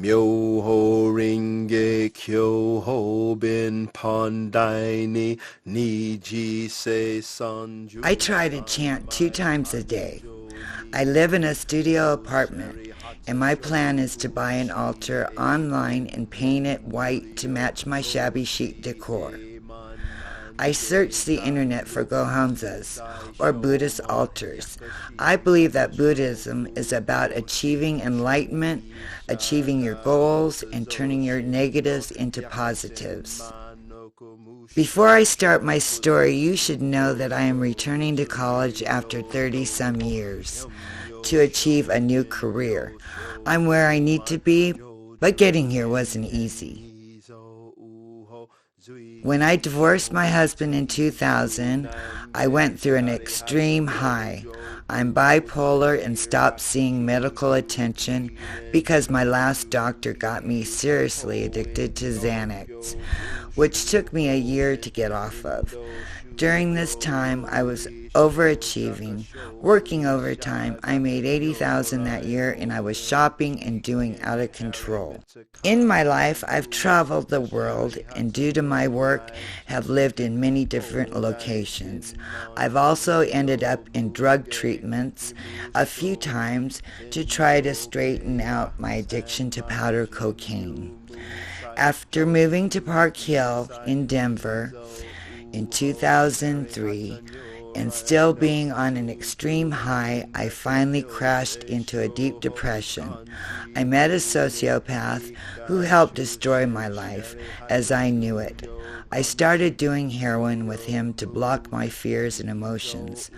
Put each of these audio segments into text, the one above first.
Myoho Renge Kyoho Bin Pandai Ni Niji Se Sanju. I try to chant 2 times a day. I live in a studio apartment, and my plan is to buy an altar online and paint it white to match my shabby chic decor. I searched the internet for gohonzas, or Buddhist altars. I believe that Buddhism is about achieving enlightenment, achieving your goals, and turning your negatives into positives. Before I start my story, you should know that I am returning to college after 30-some years to achieve a new career. I'm where I need to be, but getting here wasn't easy. When I divorced my husband in 2000, I went through an extreme high. I'm bipolar and stopped seeing medical attention because my last doctor got me seriously addicted to Xanax, which took me a year to get off of. During this time, I was overachieving, working overtime. I made $80,000 that year, and I was shopping and doing out of control. In my life, I've traveled the world, and due to my work, have lived in many different locations. I've also ended up in drug treatments a few times to try to straighten out my addiction to powder cocaine. After moving to Park Hill in Denver in 2003, and still being on an extreme high, I finally crashed into a deep depression. I met a sociopath who helped destroy my life as I knew it. I started doing heroin with him to block my fears and emotions.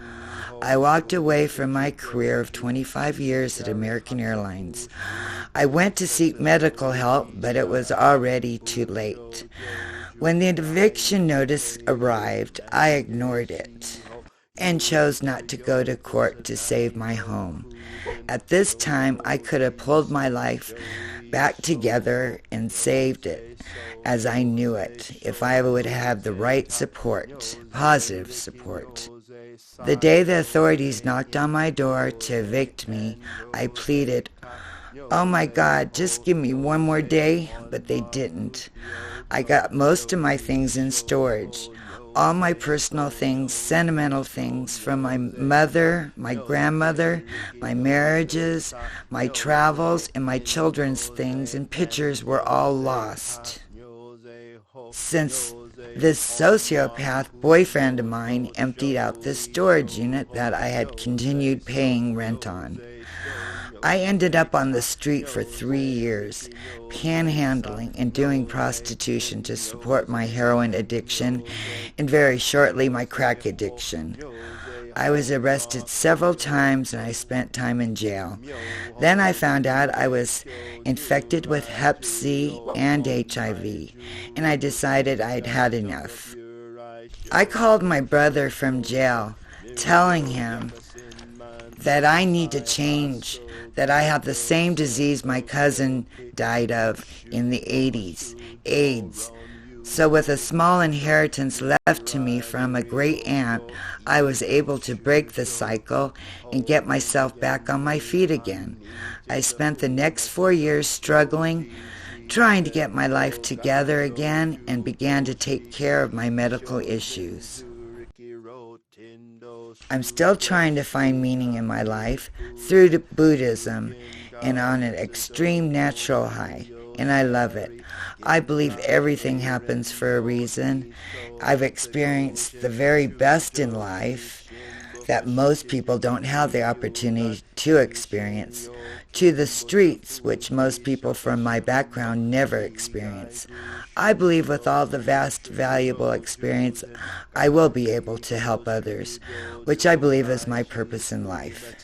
I walked away from my career of 25 years at American Airlines. I went to seek medical help, but it was already too late. When the eviction notice arrived, I ignored it and chose not to go to court to save my home. At this time, I could have pulled my life back together and saved it as I knew it if I would have the right support, positive support. The day the authorities knocked on my door to evict me, I pleaded, "Oh my God, just give me one more day," but they didn't. I got most of my things in storage. All my personal things, sentimental things from my mother, my grandmother, my marriages, my travels, and my children's things and pictures were all lost. Since this sociopath boyfriend of mine emptied out this storage unit that I had continued paying rent on. I ended up on the street for 3 years, panhandling and doing prostitution to support my heroin addiction and very shortly my crack addiction. I was arrested several times and I spent time in jail. Then I found out I was infected with Hep C and HIV, and I decided I'd had enough. I called my brother from jail, telling him that I need to change, that I have the same disease my cousin died of in the 80s, AIDS. So with a small inheritance left to me from a great aunt, I was able to break the cycle and get myself back on my feet again. I spent the next 4 years struggling, trying to get my life together again, and began to take care of my medical issues. I'm still trying to find meaning in my life through Buddhism and on an extreme natural high, and I love it. I believe everything happens for a reason. I've experienced the very best in life that most people don't have the opportunity to experience, to the streets, which most people from my background never experience. I believe with all the vast, valuable experience, I will be able to help others, which I believe is my purpose in life.